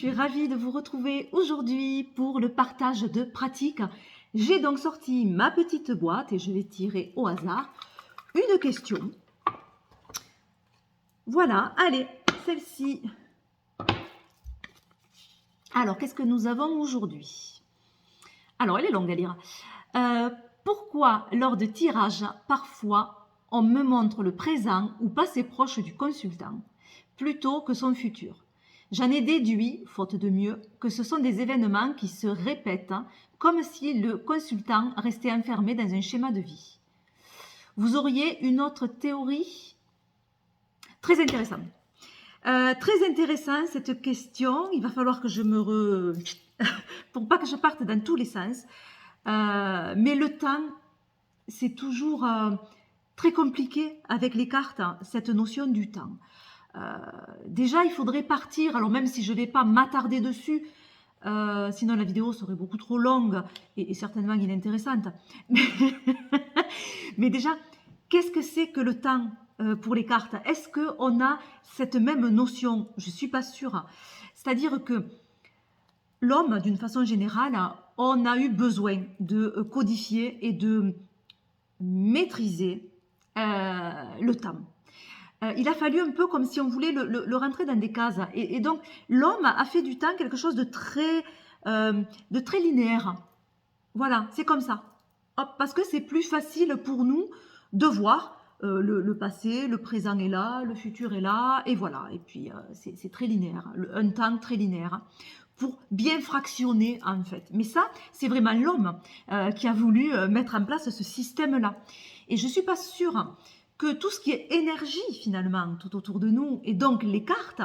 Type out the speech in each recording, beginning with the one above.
suis ravie de vous retrouver aujourd'hui pour le partage de pratiques. J'ai donc sorti ma petite boîte et je vais tirer au hasard une question. Voilà, allez, celle-ci. Alors, qu'est-ce que nous avons aujourd'hui? Alors, elle est longue à lire. Pourquoi, lors de tirage, parfois, on me montre le présent ou passé proche du consultant plutôt que son futur? J'en ai déduit, faute de mieux, que ce sont des événements qui se répètent, comme si le consultant restait enfermé dans un schéma de vie. Vous auriez une autre théorie? Très intéressant. Très intéressant cette question. Il va falloir que je me pour pas que je parte dans tous les sens. Mais le temps, c'est toujours très compliqué avec les cartes, cette notion du temps. Déjà, il faudrait partir, alors même si je ne vais pas m'attarder dessus, sinon la vidéo serait beaucoup trop longue et certainement inintéressante. Mais déjà, qu'est-ce que c'est que le temps pour les cartes? Est-ce qu'on a cette même notion? Je ne suis pas sûre. C'est-à-dire que l'homme, d'une façon générale, on a eu besoin de codifier et de maîtriser le temps. Il a fallu un peu comme si on voulait le rentrer dans des cases. Et donc, l'homme a fait du temps quelque chose de très linéaire. Voilà, c'est comme ça. Hop, parce que c'est plus facile pour nous de voir le passé, le présent est là, le futur est là, et voilà. Et puis, c'est très linéaire, un temps très linéaire, pour bien fractionner, en fait. Mais ça, c'est vraiment l'homme qui a voulu mettre en place ce système-là. Et je ne suis pas sûre que tout ce qui est énergie, finalement, tout autour de nous, et donc les cartes,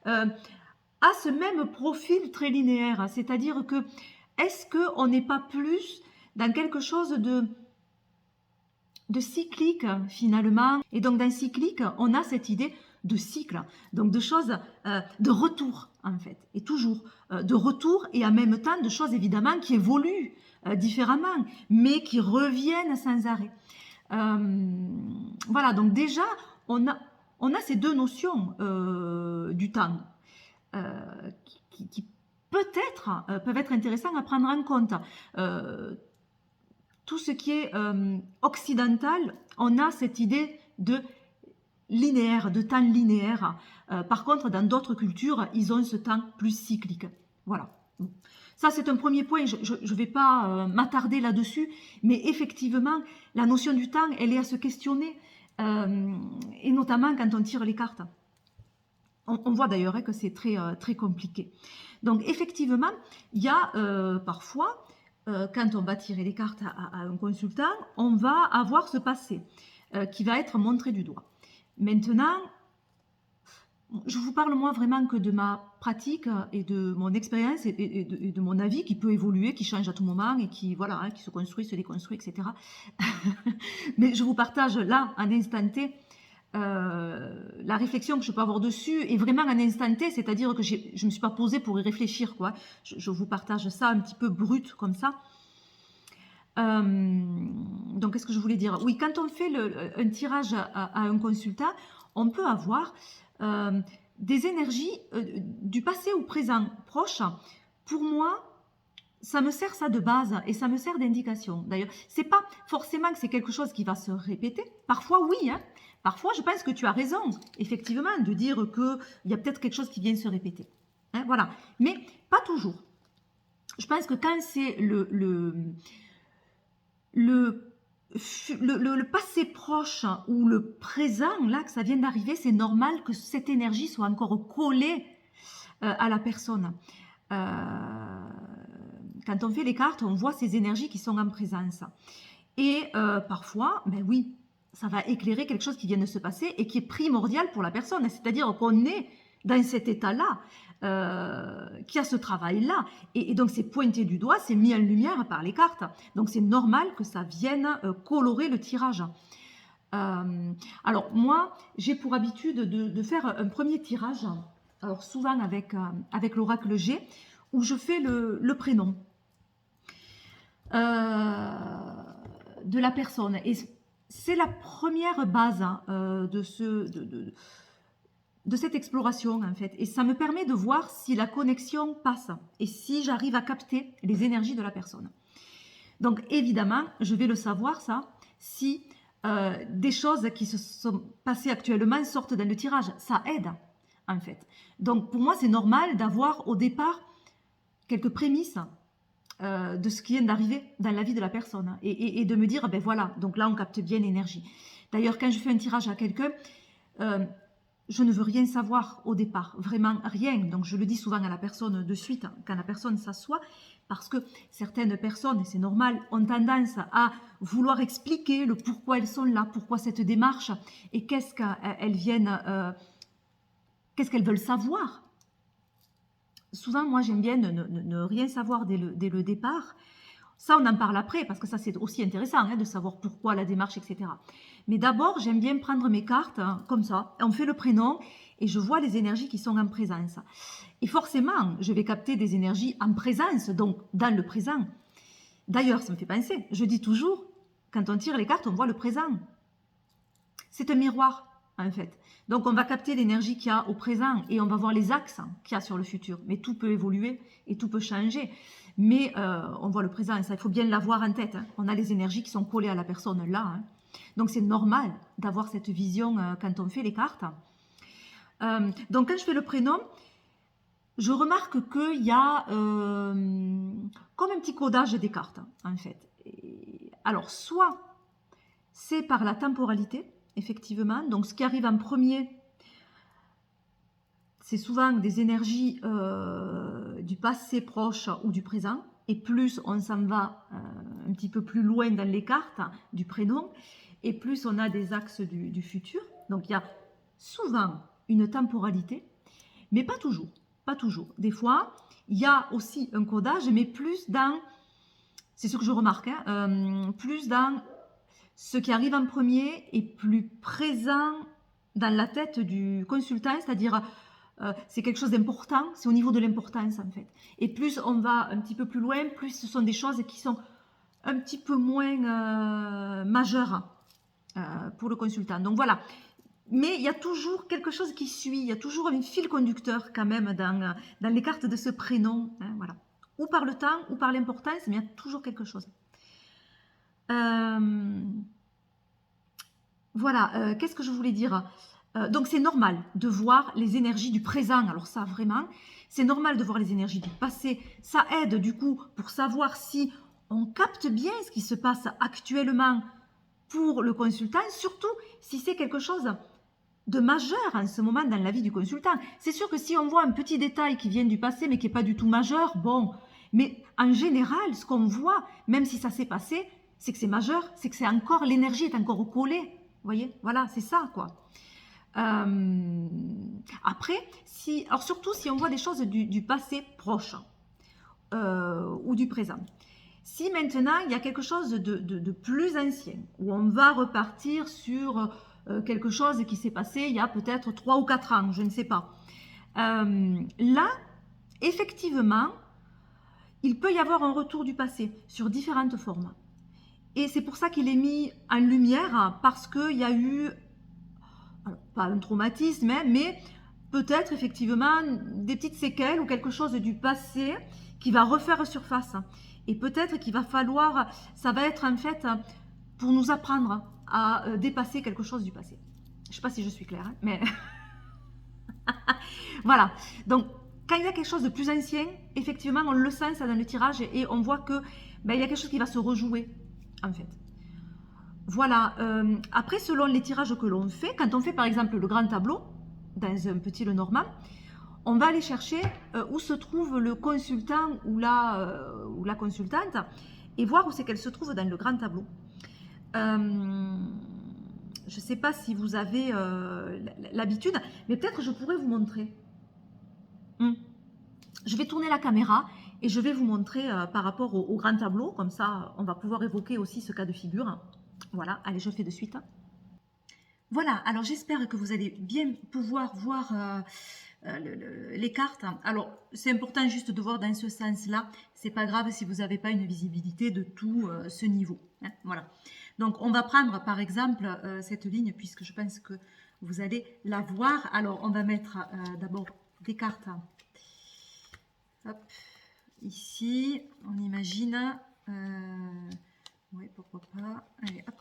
a ce même profil très linéaire. C'est-à-dire que, est-ce qu'on n'est pas plus dans quelque chose de cyclique, finalement? Et donc, dans cyclique, on a cette idée de cycle, donc de choses, de retour, en fait, et toujours de retour, et en même temps de choses, évidemment, qui évoluent différemment, mais qui reviennent sans arrêt. Voilà, donc déjà, on a ces deux notions du temps qui peut-être peuvent être intéressants à prendre en compte. Tout ce qui est occidental, on a cette idée de linéaire, de temps linéaire. Par contre, dans d'autres cultures, ils ont ce temps plus cyclique. Voilà. Ça, c'est un premier point. Je ne vais pas m'attarder là-dessus, mais effectivement, la notion du temps, elle est à se questionner, et notamment quand on tire les cartes. On voit d'ailleurs que c'est très compliqué. Donc, effectivement, il y a parfois, quand on va tirer les cartes à un consultant, on va avoir ce passé qui va être montré du doigt. Maintenant, je vous parle moi vraiment que de ma pratique et de mon expérience et de mon avis qui peut évoluer, qui change à tout moment et qui, voilà, qui se construit, se déconstruit, etc. Mais je vous partage là, en instant T, la réflexion que je peux avoir dessus est vraiment en instant T, c'est-à-dire que je ne me suis pas posée pour y réfléchir, quoi. Je vous partage ça un petit peu brut comme ça. Donc, qu'est-ce que je voulais dire? Oui, quand on fait un tirage à un consultant, on peut avoir des énergies du passé ou présent proche. Pour moi, ça me sert ça de base et ça me sert d'indication. D'ailleurs, c'est pas forcément que c'est quelque chose qui va se répéter. Parfois, oui. Hein. Parfois, je pense que tu as raison, effectivement, de dire qu'il y a peut-être quelque chose qui vient se répéter. Hein, voilà. Mais pas toujours. Je pense que quand c'est le passé proche ou le présent, là, que ça vient d'arriver, c'est normal que cette énergie soit encore collée à la personne. Quand on fait les cartes, on voit ces énergies qui sont en présence. Et parfois, ben oui, ça va éclairer quelque chose qui vient de se passer et qui est primordial pour la personne. C'est-à-dire qu'on est dans cet état-là, qui a ce travail-là. Et donc, c'est pointé du doigt, c'est mis en lumière par les cartes. Donc, c'est normal que ça vienne colorer le tirage. Alors, moi, j'ai pour habitude de faire un premier tirage, alors souvent avec l'oracle G, où je fais le prénom de la personne. Et c'est la première base de de cette exploration en fait. Et ça me permet de voir si la connexion passe et si j'arrive à capter les énergies de la personne. Donc évidemment, je vais le savoir ça, si des choses qui se sont passées actuellement sortent dans le tirage. Ça aide en fait. Donc pour moi, c'est normal d'avoir au départ quelques prémices de ce qui vient d'arriver dans la vie de la personne et de me dire, ben voilà, donc là on capte bien l'énergie. D'ailleurs, quand je fais un tirage à quelqu'un, je ne veux rien savoir au départ, vraiment rien. Donc je le dis souvent à la personne de suite, quand la personne s'assoit, parce que certaines personnes, et c'est normal, ont tendance à vouloir expliquer le pourquoi elles sont là, pourquoi cette démarche, et qu'est-ce qu'elles viennent, qu'est-ce qu'elles veulent savoir. Souvent, moi, j'aime bien ne rien savoir dès le départ. Ça, on en parle après, parce que ça, c'est aussi intéressant de savoir pourquoi la démarche, etc. Mais d'abord, j'aime bien prendre mes cartes comme ça. On fait le prénom et je vois les énergies qui sont en présence. Et forcément, je vais capter des énergies en présence, donc dans le présent. D'ailleurs, ça me fait penser, je dis toujours, quand on tire les cartes, on voit le présent. C'est un miroir, en fait. Donc, on va capter l'énergie qu'il y a au présent et on va voir les axes qu'il y a sur le futur. Mais tout peut évoluer et tout peut changer. Mais on voit le présent et ça, il faut bien l'avoir en tête. On a les énergies qui sont collées à la personne là. Donc, c'est normal d'avoir cette vision quand on fait les cartes. Donc, quand je fais le prénom, je remarque qu'il y a comme un petit codage des cartes, en fait. Alors, soit c'est par la temporalité, effectivement. Donc, ce qui arrive en premier, c'est souvent des énergies du passé proche ou du présent. Et plus on s'en va un petit peu plus loin dans les cartes du prénom, et plus on a des axes du futur. Donc, il y a souvent une temporalité, mais pas toujours. Pas toujours. Des fois, il y a aussi un codage, mais plus dans, c'est ce que je remarque, plus dans ce qui arrive en premier est plus présent dans la tête du consultant, c'est-à-dire c'est quelque chose d'important, c'est au niveau de l'importance en fait. Et plus on va un petit peu plus loin, plus ce sont des choses qui sont un petit peu moins majeures pour le consultant. Donc voilà. Mais il y a toujours quelque chose qui suit, il y a toujours un fil conducteur quand même dans les cartes de ce prénom. Voilà. Ou par le temps, ou par l'importance, mais il y a toujours quelque chose. Voilà, qu'est-ce que je voulais dire? Donc c'est normal de voir les énergies du présent, alors ça vraiment, c'est normal de voir les énergies du passé, ça aide du coup pour savoir si on capte bien ce qui se passe actuellement pour le consultant, surtout si c'est quelque chose de majeur en ce moment dans la vie du consultant. C'est sûr que si on voit un petit détail qui vient du passé mais qui n'est pas du tout majeur, bon, mais en général, ce qu'on voit, même si ça s'est passé, c'est que c'est majeur, c'est que c'est encore, l'énergie est encore collée. Vous voyez, voilà, c'est ça, quoi. Après, alors surtout si on voit des choses du passé proche ou du présent. Si maintenant il y a quelque chose de plus ancien, où on va repartir sur quelque chose qui s'est passé il y a peut-être 3 ou 4 ans, je ne sais pas. Là, effectivement, il peut y avoir un retour du passé sur différentes formes. Et c'est pour ça qu'il est mis en lumière, parce qu'il y a eu, alors, pas un traumatisme, mais peut-être effectivement des petites séquelles ou quelque chose du passé qui va refaire surface. Et peut-être qu'il va falloir, ça va être en fait pour nous apprendre à dépasser quelque chose du passé. Je ne sais pas si je suis claire, mais voilà. Donc, quand il y a quelque chose de plus ancien, effectivement, on le sent ça dans le tirage et on voit que il y a quelque chose qui va se rejouer, en fait. Voilà. Après, selon les tirages que l'on fait, quand on fait par exemple le grand tableau, dans un petit Lenormand, on va aller chercher où se trouve le consultant ou la consultante et voir où c'est qu'elle se trouve dans le grand tableau. Je ne sais pas si vous avez l'habitude, mais peut-être que je pourrais vous montrer. Je vais tourner la caméra et je vais vous montrer par rapport au grand tableau, comme ça on va pouvoir évoquer aussi ce cas de figure. Voilà, allez, je fais de suite. Voilà, alors j'espère que vous allez bien pouvoir voir les cartes. Alors, c'est important juste de voir dans ce sens-là. C'est pas grave si vous n'avez pas une visibilité de tout ce niveau. Voilà. Donc, on va prendre par exemple cette ligne, puisque je pense que vous allez la voir. Alors, on va mettre d'abord des cartes. Hop, ici, on imagine. Oui, pourquoi pas. Allez, hop.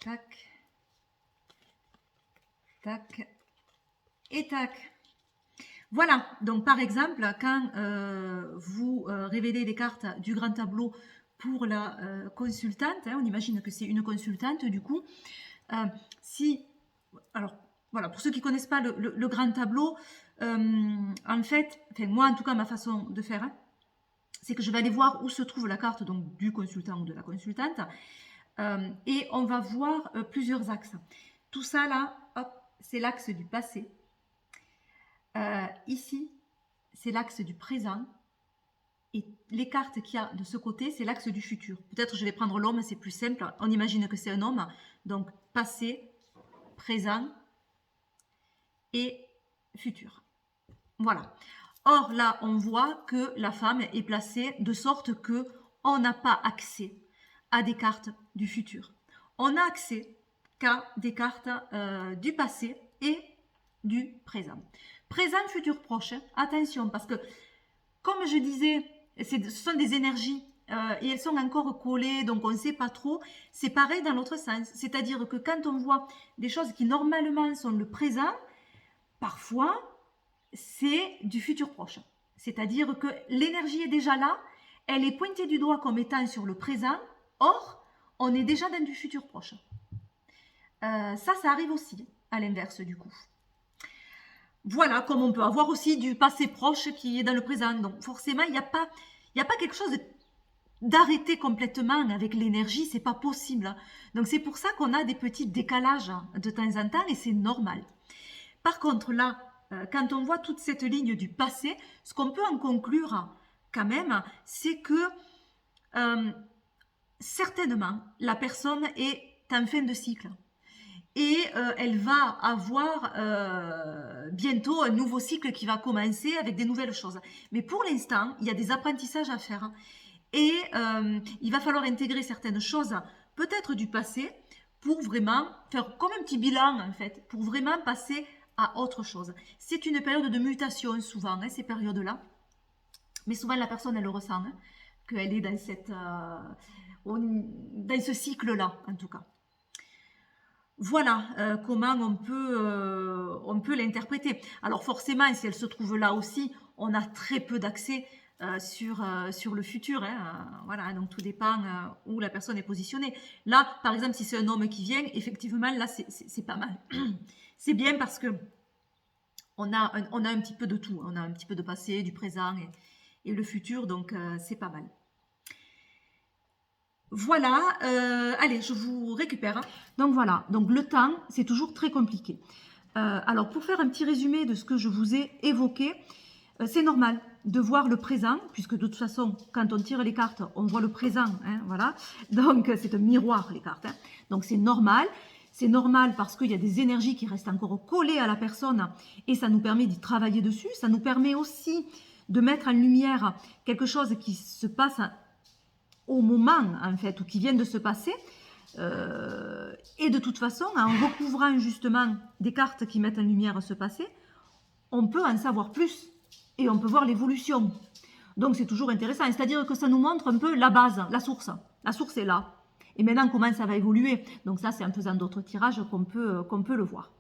Tac. Tac. Et tac. Voilà, donc par exemple, quand vous révélez les cartes du grand tableau pour la consultante, on imagine que c'est une consultante du coup, si, alors voilà, pour ceux qui ne connaissent pas le grand tableau, en fait, enfin, moi en tout cas ma façon de faire, c'est que je vais aller voir où se trouve la carte donc, du consultant ou de la consultante, et on va voir plusieurs axes. Tout ça là, hop, c'est l'axe du passé. Ici, c'est l'axe du présent. Et les cartes qu'il y a de ce côté, c'est l'axe du futur. Peut-être je vais prendre l'homme, c'est plus simple. On imagine que c'est un homme. Donc, passé, présent et futur. Voilà. Or, là, on voit que la femme est placée de sorte que on n'a pas accès à des cartes du futur. On n'a accès qu'à des cartes du passé et du présent. Présent, futur, proche. Attention, parce que, comme je disais, ce sont des énergies et elles sont encore collées, donc on ne sait pas trop. C'est pareil dans l'autre sens. C'est-à-dire que quand on voit des choses qui normalement sont le présent, parfois, c'est du futur proche. C'est-à-dire que l'énergie est déjà là, elle est pointée du doigt comme étant sur le présent, or, on est déjà dans du futur proche. Ça arrive aussi, à l'inverse du coup. Voilà, comme on peut avoir aussi du passé proche qui est dans le présent. Donc forcément, il n'y a pas quelque chose d'arrêté complètement avec l'énergie, c'est pas possible. Donc c'est pour ça qu'on a des petits décalages de temps en temps et c'est normal. Par contre là, quand on voit toute cette ligne du passé, ce qu'on peut en conclure quand même, c'est que certainement la personne est en fin de cycle. Et elle va avoir bientôt un nouveau cycle qui va commencer avec des nouvelles choses. Mais pour l'instant, il y a des apprentissages à faire. Et il va falloir intégrer certaines choses, peut-être du passé, pour vraiment faire comme un petit bilan, en fait, pour vraiment passer à autre chose. C'est une période de mutation, souvent, ces périodes-là. Mais souvent, la personne, elle le ressent, qu'elle est dans ce cycle-là, en tout cas. Voilà comment on peut l'interpréter. Alors forcément, si elle se trouve là aussi, on a très peu d'accès sur le futur. Voilà, donc tout dépend où la personne est positionnée. Là, par exemple, si c'est un homme qui vient, effectivement, là, c'est pas mal. C'est bien parce que on a un petit peu de tout. On a un petit peu de passé, du présent et le futur, donc c'est pas mal. Voilà, allez, je vous récupère. Donc voilà, donc le temps, c'est toujours très compliqué. Alors pour faire un petit résumé de ce que je vous ai évoqué, c'est normal de voir le présent, puisque de toute façon, quand on tire les cartes, on voit le présent, voilà. Donc c'est un miroir les cartes. Donc c'est normal. C'est normal parce qu'il y a des énergies qui restent encore collées à la personne et ça nous permet d'y travailler dessus. Ça nous permet aussi de mettre en lumière quelque chose qui se passe au moment, en fait, ou qui vient de se passer. Et de toute façon, en recouvrant justement des cartes qui mettent en lumière ce passé, on peut en savoir plus et on peut voir l'évolution. Donc c'est toujours intéressant, c'est-à-dire que ça nous montre un peu la base, la source. La source est là. Et maintenant, comment ça va évoluer? Donc ça, c'est en faisant d'autres tirages qu'on peut le voir.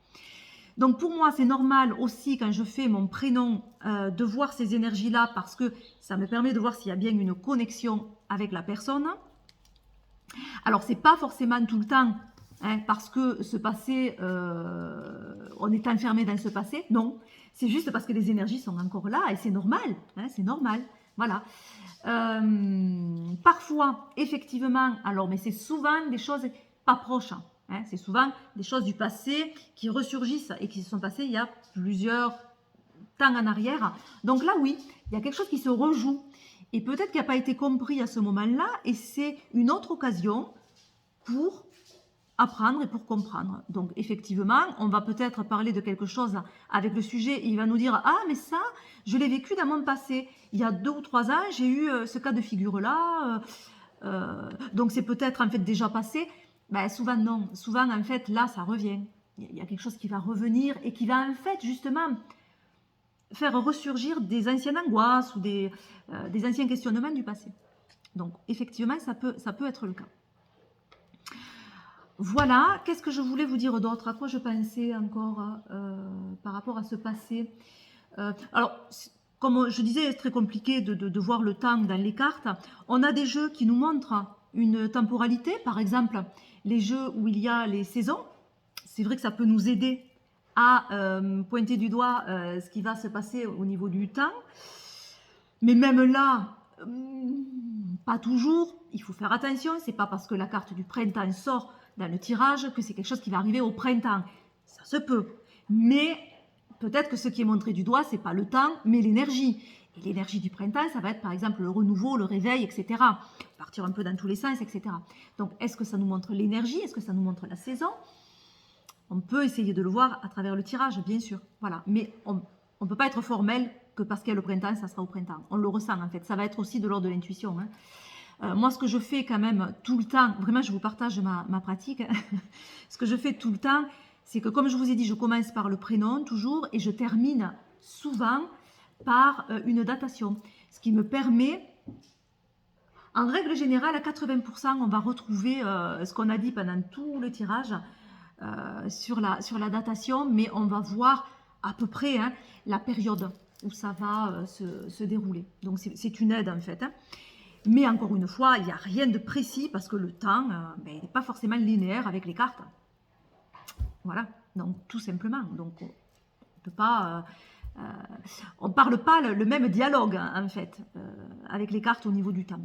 Donc pour moi, c'est normal aussi quand je fais mon prénom de voir ces énergies-là parce que ça me permet de voir s'il y a bien une connexion avec la personne. Alors c'est pas forcément tout le temps parce que ce passé, on est enfermé dans ce passé. Non, c'est juste parce que les énergies sont encore là et c'est normal. C'est normal. Voilà. Parfois, effectivement, alors mais c'est souvent des choses pas proches. C'est souvent des choses du passé qui ressurgissent et qui se sont passées il y a plusieurs temps en arrière. Donc là, oui, il y a quelque chose qui se rejoue. Et peut-être qu'il n'a pas été compris à ce moment-là. Et c'est une autre occasion pour apprendre et pour comprendre. Donc effectivement, on va peut-être parler de quelque chose avec le sujet. Et il va nous dire, ah mais ça, je l'ai vécu dans mon passé. Il y a 2 ou 3 ans, j'ai eu ce cas de figure-là. Donc c'est peut-être en fait déjà passé. Ben, souvent non, souvent en fait là ça revient, il y a quelque chose qui va revenir et qui va en fait justement faire ressurgir des anciennes angoisses ou des anciens questionnements du passé. Donc effectivement, ça peut être le cas. Voilà, qu'est-ce que je voulais vous dire d'autre? À quoi je pensais encore par rapport à ce passé? Alors, comme je disais, c'est très compliqué de voir le temps dans les cartes. On a des jeux qui nous montrent une temporalité, par exemple, les jeux où il y a les saisons. C'est vrai que ça peut nous aider à pointer du doigt ce qui va se passer au niveau du temps. Mais même là, pas toujours. Il faut faire attention. C'est pas parce que la carte du printemps sort dans le tirage que c'est quelque chose qui va arriver au printemps. Ça se peut. Mais peut-être que ce qui est montré du doigt, c'est pas le temps, mais l'énergie. Et l'énergie du printemps, ça va être par exemple le renouveau, le réveil, etc. Partir un peu dans tous les sens, etc. Donc, est-ce que ça nous montre l'énergie? Est-ce que ça nous montre la saison? On peut essayer de le voir à travers le tirage, bien sûr. Voilà. Mais on ne peut pas être formel que parce qu'il y a le printemps, ça sera au printemps. On le ressent en fait. Ça va être aussi de l'ordre de l'intuition. Moi, ce que je fais quand même tout le temps, vraiment, je vous partage ma pratique. Ce que je fais tout le temps, c'est que comme je vous ai dit, je commence par le prénom toujours et je termine souvent par une datation. Ce qui me permet, en règle générale, à 80%, on va retrouver ce qu'on a dit pendant tout le tirage sur la datation, mais on va voir à peu près la période où ça va se dérouler. Donc, c'est une aide en fait. Mais encore une fois, il n'y a rien de précis parce que le temps n'est pas forcément linéaire avec les cartes. Voilà, donc tout simplement. Donc on peut pas, on parle pas le même dialogue en fait avec les cartes au niveau du temps.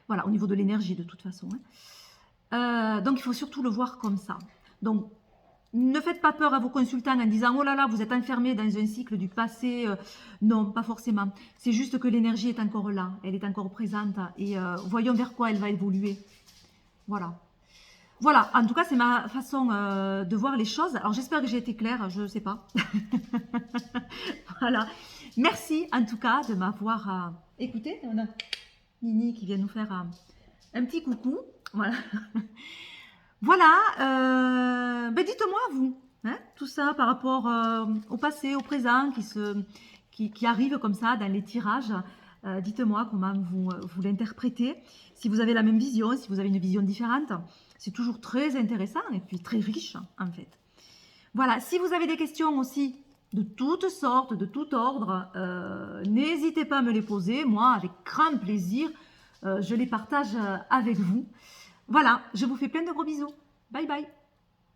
Voilà, au niveau de l'énergie de toute façon. Donc il faut surtout le voir comme ça. Donc ne faites pas peur à vos consultants en disant « Oh là là, vous êtes enfermé dans un cycle du passé. » Non, pas forcément. C'est juste que l'énergie est encore là, elle est encore présente et voyons vers quoi elle va évoluer. Voilà. Voilà, en tout cas, c'est ma façon de voir les choses. Alors j'espère que j'ai été claire, je ne sais pas. Voilà. Merci en tout cas de m'avoir écouté. On a Nini qui vient nous faire un petit coucou. Voilà. Voilà, ben dites-moi vous, tout ça par rapport au passé, au présent, qui arrive comme ça dans les tirages. Dites-moi comment vous l'interprétez, si vous avez la même vision, si vous avez une vision différente. C'est toujours très intéressant et puis très riche en fait. Voilà, si vous avez des questions aussi de toutes sortes, de tout ordre, n'hésitez pas à me les poser. Moi, avec grand plaisir, je les partage avec vous. Voilà, je vous fais plein de gros bisous. Bye bye.